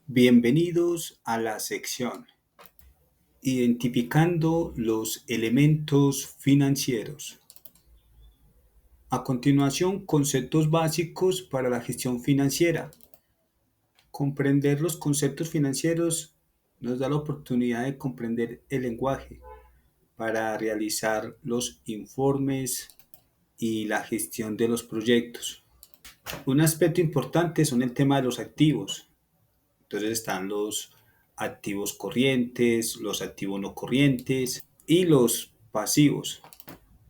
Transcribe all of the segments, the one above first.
Bienvenidos a la sección Identificando los elementos financieros. A continuación, conceptos básicos para la gestión financiera. Comprender los conceptos financieros nos da la oportunidad de comprender el lenguaje para realizar los informes y la gestión de los proyectos. Un aspecto importante son el tema de los activos. Entonces están los activos corrientes, los activos no corrientes y los pasivos.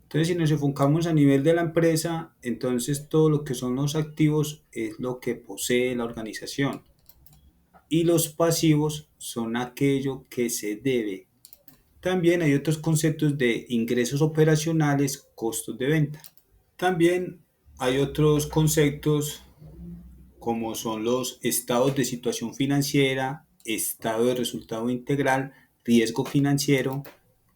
Entonces, si nos enfocamos a nivel de la empresa, entonces todo lo que son los activos es lo que posee la organización y los pasivos son aquello que se debe. También hay otros conceptos de ingresos operacionales, costos de venta. También hay otros conceptos como son los estados de situación financiera, estado de resultado integral, riesgo financiero,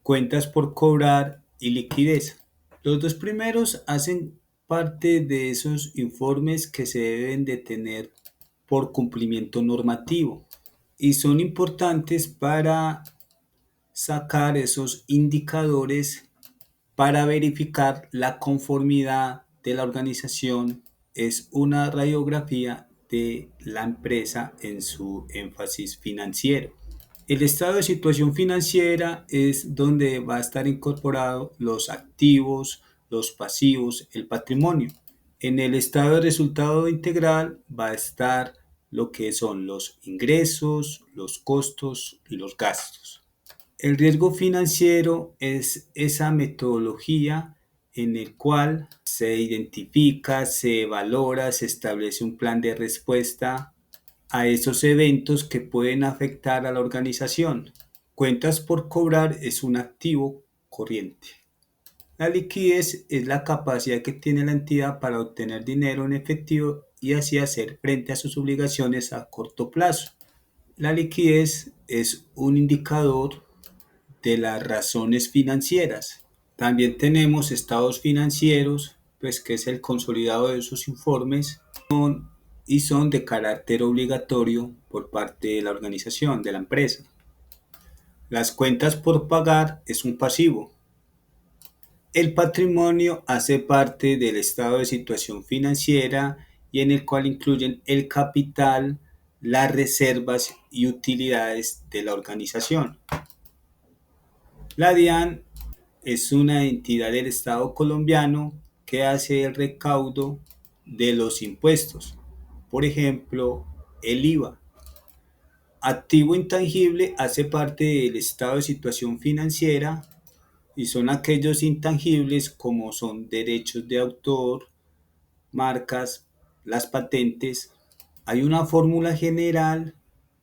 cuentas por cobrar y liquidez. Los dos primeros hacen parte de esos informes que se deben de tener por cumplimiento normativo y son importantes para sacar esos indicadores para verificar la conformidad de la organización. Es una radiografía de la empresa en su énfasis financiero. El estado de situación financiera es donde va a estar incorporado los activos, los pasivos, el patrimonio. En el estado de resultado integral va a estar lo que son los ingresos, los costos y los gastos. El riesgo financiero es esa metodología en el cual se identifica, se valora, se establece un plan de respuesta a esos eventos que pueden afectar a la organización. Cuentas por cobrar es un activo corriente. La liquidez es la capacidad que tiene la entidad para obtener dinero en efectivo y así hacer frente a sus obligaciones a corto plazo. La liquidez es un indicador de las razones financieras. También tenemos estados financieros, pues que es el consolidado de esos informes y son de carácter obligatorio por parte de la organización, de la empresa. Las cuentas por pagar es un pasivo. El patrimonio hace parte del estado de situación financiera y en el cual incluyen el capital, las reservas y utilidades de la organización. La DIAN es una entidad del Estado colombiano que hace el recaudo de los impuestos. Por ejemplo, el IVA. Activo intangible hace parte del estado de situación financiera y son aquellos intangibles como son derechos de autor, marcas, las patentes. Hay una fórmula general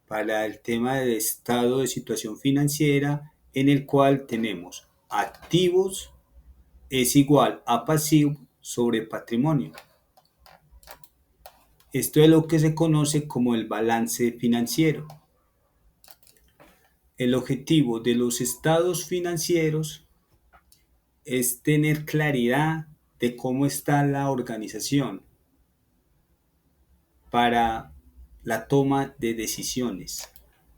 para el tema del estado de situación financiera en el cual tenemos activos es igual a pasivo sobre patrimonio. Esto es lo que se conoce como el balance financiero. El objetivo de los estados financieros es tener claridad de cómo está la organización para la toma de decisiones.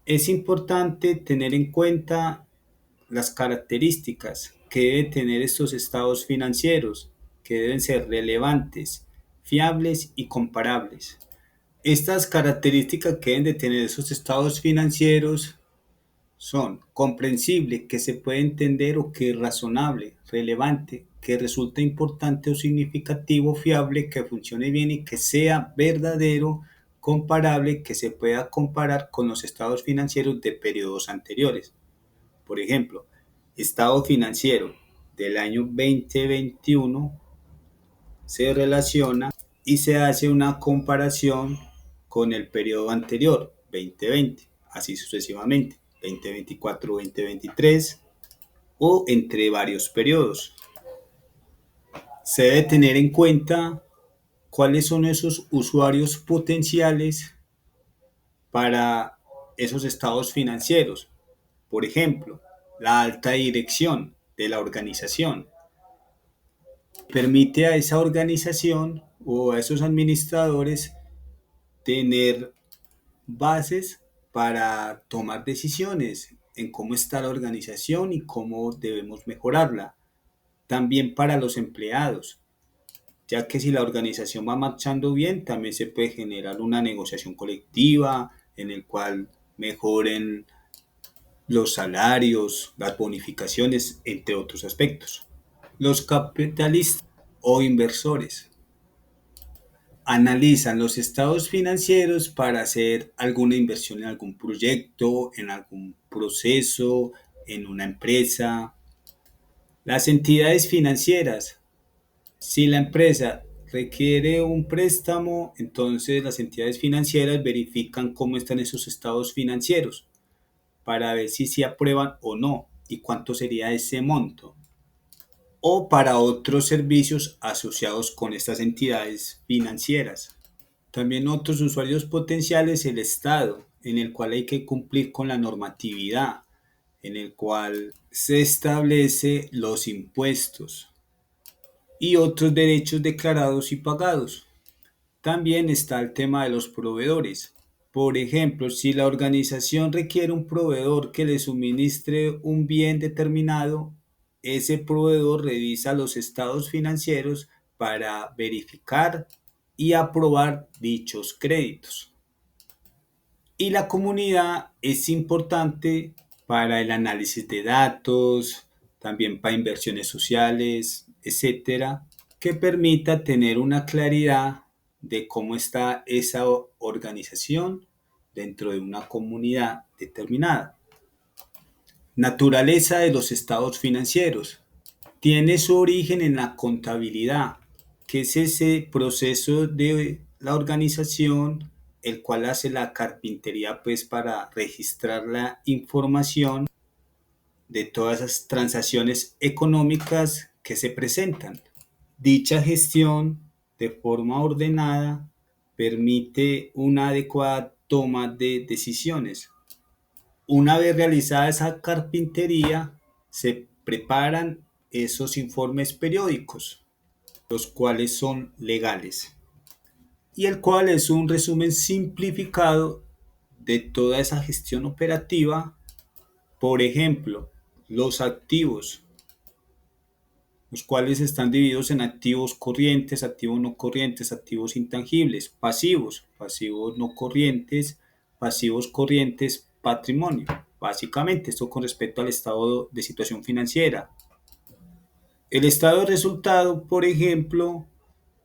Es importante tener en cuenta las características que deben tener estos estados financieros, que deben ser relevantes, fiables y comparables. Estas características que deben de tener esos estados financieros son comprensible, que se puede entender o que es razonable, relevante, que resulta importante o significativo, fiable, que funcione bien y que sea verdadero, comparable, que se pueda comparar con los estados financieros de periodos anteriores. Por ejemplo, estado financiero del año 2021 se relaciona y se hace una comparación con el periodo anterior, 2020, así sucesivamente, 2024, 2023 o entre varios periodos. Se debe tener en cuenta cuáles son esos usuarios potenciales para esos estados financieros. Por ejemplo, la alta dirección de la organización permite a esa organización o a esos administradores tener bases para tomar decisiones en cómo está la organización y cómo debemos mejorarla. También para los empleados, ya que si la organización va marchando bien, también se puede generar una negociación colectiva en el cual mejoren los salarios, las bonificaciones, entre otros aspectos. Los capitalistas o inversores analizan los estados financieros para hacer alguna inversión en algún proyecto, en algún proceso, en una empresa. Las entidades financieras, si la empresa requiere un préstamo, entonces las entidades financieras verifican cómo están esos estados financieros para ver si se aprueban o no y cuánto sería ese monto. O para otros servicios asociados con estas entidades financieras. También otros usuarios potenciales, el Estado, en el cual hay que cumplir con la normatividad, en el cual se establece los impuestos y otros derechos declarados y pagados. También está el tema de los proveedores. Por ejemplo, si la organización requiere un proveedor que le suministre un bien determinado, ese proveedor revisa los estados financieros para verificar y aprobar dichos créditos. Y la comunidad es importante para el análisis de datos, también para inversiones sociales, etcétera, que permita tener una claridad de cómo está esa organización dentro de una comunidad determinada. Naturaleza de los estados financieros. Tiene su origen en la contabilidad, que es ese proceso de la organización, el cual hace la carpintería pues para registrar la información de todas esas transacciones económicas que se presentan. Dicha gestión, de forma ordenada, permite una adecuada toma de decisiones. Una vez realizada esa carpintería, se preparan esos informes periódicos, los cuales son legales, y el cual es un resumen simplificado de toda esa gestión operativa. Por ejemplo, los activos, los cuales están divididos en activos corrientes, activos no corrientes, activos intangibles, pasivos, pasivos no corrientes, pasivos corrientes, patrimonio. Básicamente, esto con respecto al estado de situación financiera. El estado de resultado, por ejemplo,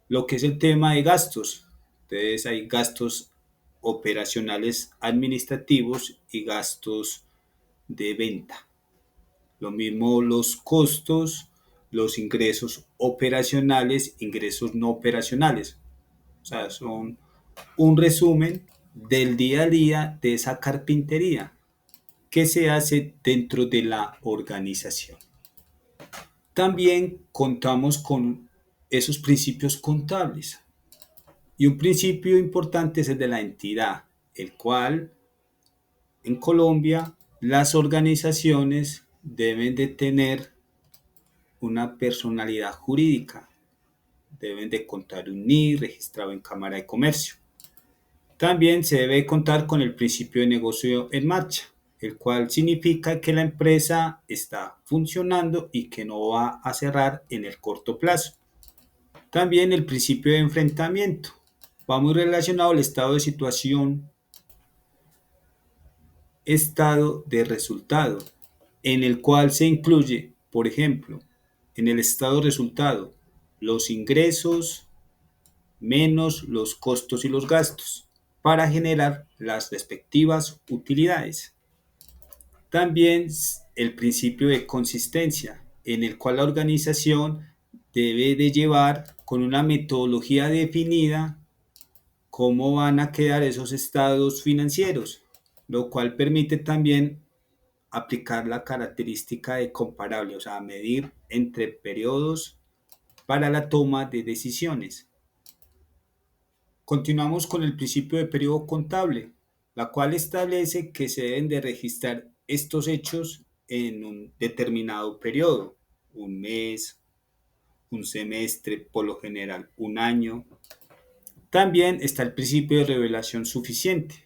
lo que es el tema de gastos. Entonces hay gastos operacionales administrativos y gastos de venta. Lo mismo los costos, los ingresos operacionales, ingresos no operacionales. O sea, son un resumen del día a día de esa carpintería que se hace dentro de la organización. También contamos con esos principios contables. Y un principio importante es el de la entidad, el cual en Colombia las organizaciones deben de tener una personalidad jurídica, deben de contar un NIE registrado en Cámara de Comercio. También se debe contar con el principio de negocio en marcha, el cual significa que la empresa está funcionando y que no va a cerrar en el corto plazo. También el principio de enfrentamiento. Va muy relacionado al estado de situación, estado de resultado, en el cual se incluye, por ejemplo, en el estado de resultado, los ingresos menos los costos y los gastos para generar las respectivas utilidades. También el principio de consistencia, en el cual la organización debe de llevar con una metodología definida cómo van a quedar esos estados financieros, lo cual permite también aplicar la característica de comparable, o sea, medir entre periodos para la toma de decisiones. Continuamos con el principio de periodo contable, la cual establece que se deben de registrar estos hechos en un determinado periodo, un mes, un semestre, por lo general un año. También está el principio de revelación suficiente,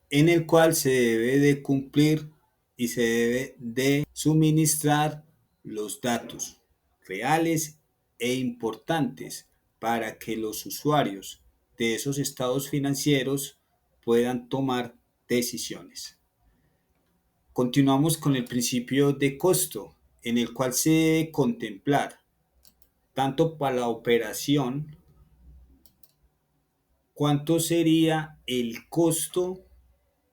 en el cual se debe de cumplir y se debe de suministrar los datos reales e importantes para que los usuarios de esos estados financieros puedan tomar decisiones. Continuamos con el principio de costo, en el cual se debe contemplar tanto para la operación cuánto sería el costo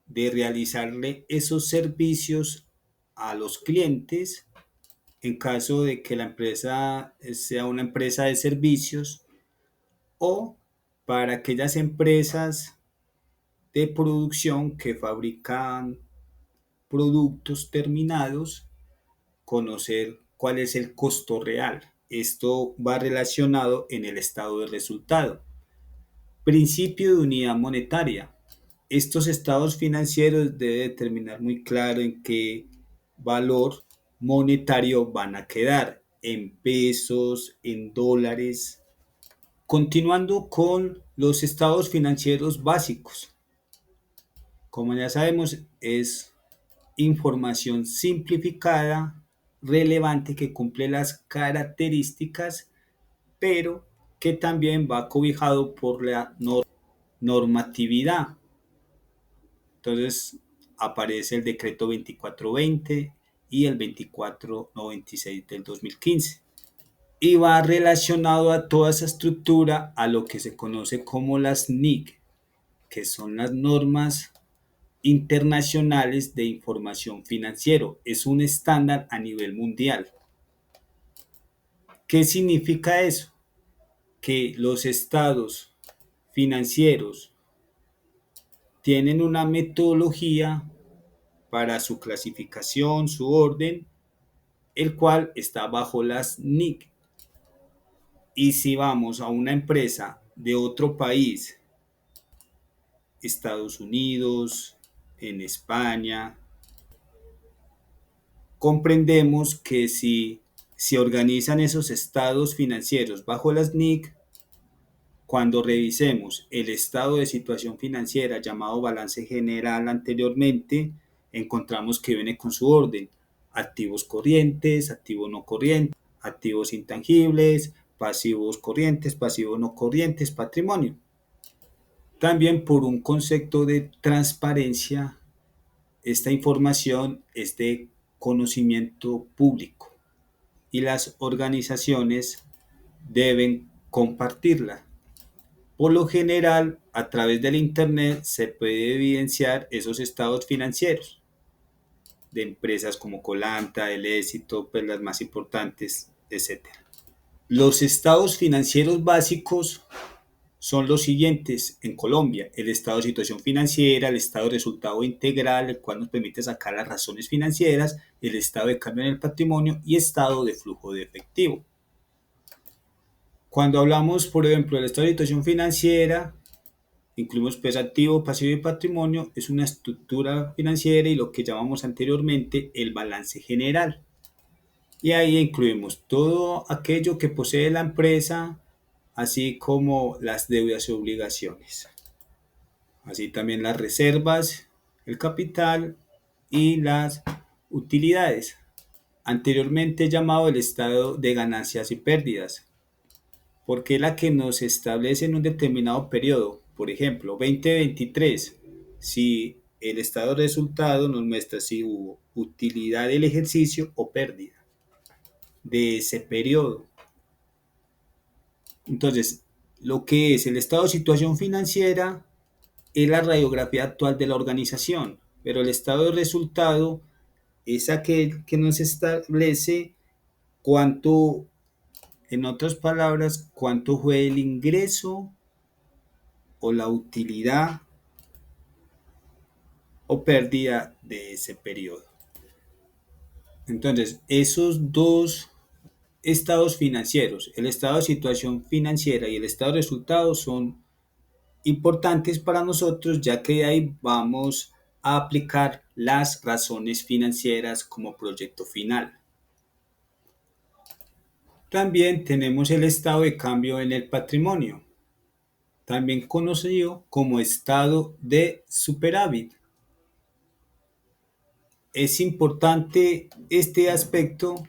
de realizarle esos servicios a los clientes en caso de que la empresa sea una empresa de servicios o para aquellas empresas de producción que fabrican productos terminados, conocer cuál es el costo real. Esto va relacionado en el estado de resultado. Principio de unidad monetaria. Estos estados financieros deben determinar muy claro en qué valor monetario van a quedar, en pesos, en dólares. Continuando con los estados financieros básicos. Como ya sabemos, es información simplificada, relevante, que cumple las características, pero que también va cobijado por la normatividad. Entonces aparece el decreto 2420 y el 2496 del 2015. Y va relacionado a toda esa estructura a lo que se conoce como las NIC, que son las normas internacionales de información financiero. Es un estándar a nivel mundial. ¿Qué significa eso? Que los estados financieros tienen una metodología para su clasificación, su orden, el cual está bajo las NIC. Y si vamos a una empresa de otro país, Estados Unidos, en España, comprendemos que si se organizan esos estados financieros bajo las NIC, cuando revisemos el estado de situación financiera llamado balance general anteriormente, encontramos que viene con su orden: activos corrientes, activos no corrientes, activos intangibles, pasivos corrientes, pasivos no corrientes, patrimonio. También por un concepto de transparencia, esta información es de conocimiento público y las organizaciones deben compartirla. Por lo general, a través del Internet se puede evidenciar esos estados financieros de empresas como Colanta, El Éxito, pues las más importantes, etcétera. Los estados financieros básicos son los siguientes en Colombia: el estado de situación financiera, el estado de resultado integral, el cual nos permite sacar las razones financieras, el estado de cambio en el patrimonio y estado de flujo de efectivo. Cuando hablamos, por ejemplo, del estado de situación financiera, incluimos pues activo, pasivo y patrimonio. Es una estructura financiera y lo que llamamos anteriormente el balance general. Y ahí incluimos todo aquello que posee la empresa, así como las deudas y obligaciones. Así también las reservas, el capital y las utilidades. Anteriormente llamado el estado de ganancias y pérdidas, porque es la que nos establece en un determinado periodo. Por ejemplo, 2023, si el estado de resultado nos muestra si hubo utilidad del ejercicio o pérdida de ese periodo. Entonces, lo que es el estado de situación financiera es la radiografía actual de la organización, pero el estado de resultado es aquel que nos establece cuánto, en otras palabras, cuánto fue el ingreso o la utilidad o pérdida de ese periodo. Entonces, esos dos estados financieros, el estado de situación financiera y el estado de resultados, son importantes para nosotros, ya que de ahí vamos a aplicar las razones financieras como proyecto final. También tenemos el estado de cambio en el patrimonio, también conocido como estado de superávit. Es importante este aspecto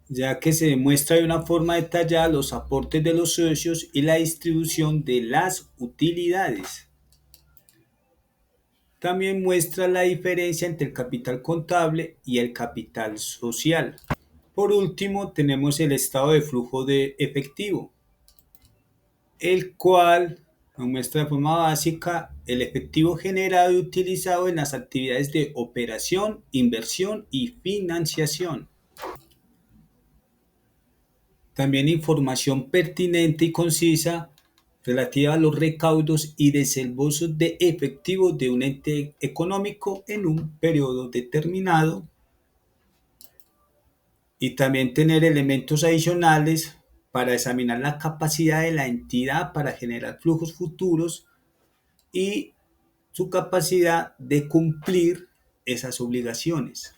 ya que se demuestra de una forma detallada los aportes de los socios y la distribución de las utilidades. También muestra la diferencia entre el capital contable y el capital social. Por último, tenemos el estado de flujo de efectivo, el cual nos muestra de forma básica el efectivo generado y utilizado en las actividades de operación, inversión y financiación. También información pertinente y concisa relativa a los recaudos y desembolsos de efectivo de un ente económico en un periodo determinado. Y también tener elementos adicionales para examinar la capacidad de la entidad para generar flujos futuros y su capacidad de cumplir esas obligaciones.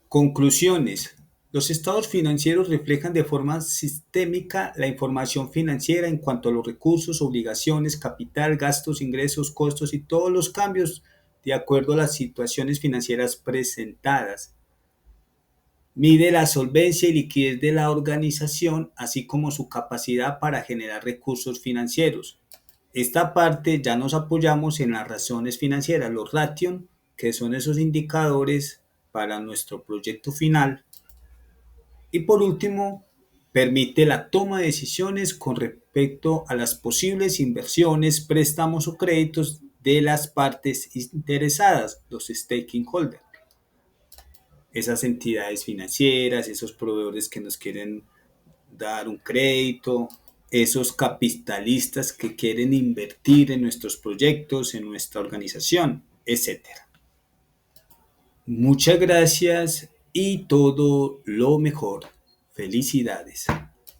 Conclusiones. Los estados financieros reflejan de forma sistémica la información financiera en cuanto a los recursos, obligaciones, capital, gastos, ingresos, costos y todos los cambios de acuerdo a las situaciones financieras presentadas. Mide la solvencia y liquidez de la organización, así como su capacidad para generar recursos financieros. Esta parte ya nos apoyamos en las razones financieras, los ration, que son esos indicadores para nuestro proyecto final. Y por último, permite la toma de decisiones con respecto a las posibles inversiones, préstamos o créditos de las partes interesadas, los stakeholders, esas entidades financieras, esos proveedores que nos quieren dar un crédito, esos capitalistas que quieren invertir en nuestros proyectos, en nuestra organización, etcétera. Muchas gracias y todo lo mejor. Felicidades.